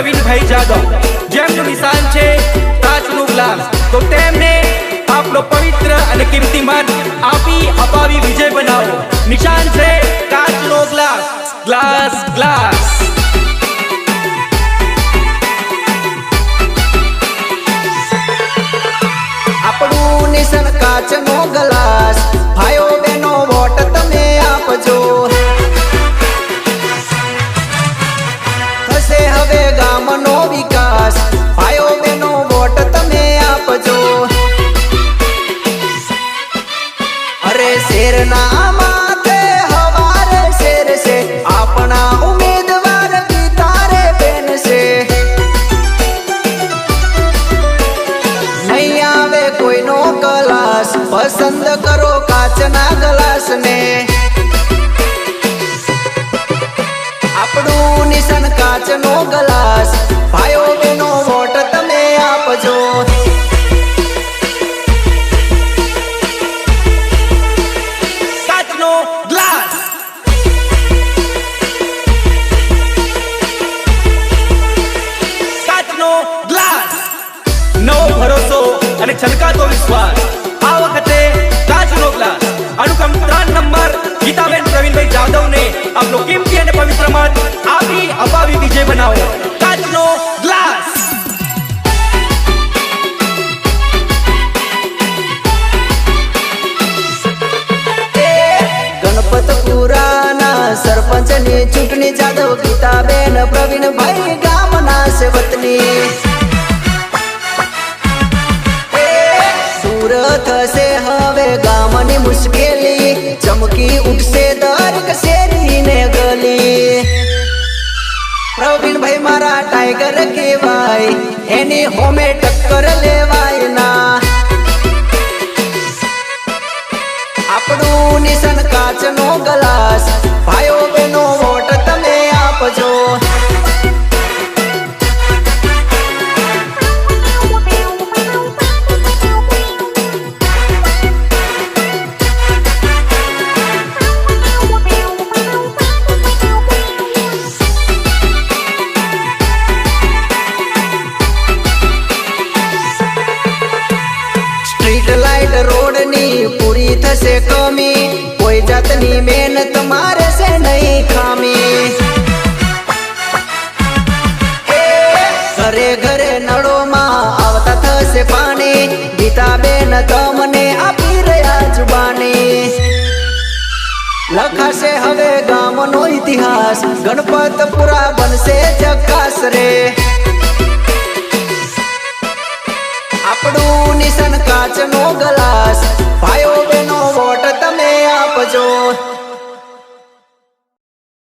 પ્રવીણભાઈ જાદવ જેમનું નિશાન છે કાચનું ગ્લાસ, તો તેમને આપણો પવિત્ર અને કિંમતી આપી અપાવી વિજય બનાવો. નિશાન છે કાચનો ગ્લાસ. ગ્લાસ ગ્લાસ આપણું નિશાન કાચનો ગ્લાસ. ભાઈઓ બહેનો વોટ તમે આપજો. થશે હવે ગામનો વિકાસ. ભાઈઓ બહેનો વોટ તમે આપજો. અરે શેરના માથે હવારે શેર છે, આપણા ઉમેદવાર વિતારે બેન છે. નહીં આવે કોઈનો ક્લાસ, પસંદ કરો કાચના ગ્લાસ ને. આપણું નિશાન કાચનો ગ્લાસ. ભાઈઓ બહેનો વોટ તમે આપજો. કાચનો ગ્લાસ. કાચનો ગ્લાસ. નવો ભરોસો અને છલકાતો વિશ્વાસ. આ વખતે કાચનો ગ્લાસ. અનુક્રમ 3 નંબર ગીતાબેન પ્રવીણભાઈ જાદવને આપણો કિંમતી અને પવિત્ર મત આપી અપાવી વિજય બનાવો. કાચનો ગ્લાસ. ગણપતપુરાના સરપંચની ચૂંટણી જાદવ ગીતાબેન પ્રવીણભાઈ ગામના સેવતની. દૂર થશે હવે ગામની મુશ્કેલી, ચમકી ઉઠશે દરેક શેરી ને ગલી. પ્રવીણભાઈ મારા ટાઈગર કહેવાય, એની હોમે ટક્કર લેવાય ના. આપણું નિશાન કાચનો ગ્લાસ. ભાઈઓ બહેનો વોટ તમે આપજો. સ્ટ્રીટ લાઈટ રોડની પૂરી થશે કમી, કોઈ જાતની મહેનત મારે છે નહીં ખામી. ઘરે ઘરે નળોમાં આવતા થશે પાણી, ગીતાબેન તમને આપી રહ્યા જુબાની. લખાશે હવે ગામનો ઇતિહાસ, ગણપતપુરા બનશે જગ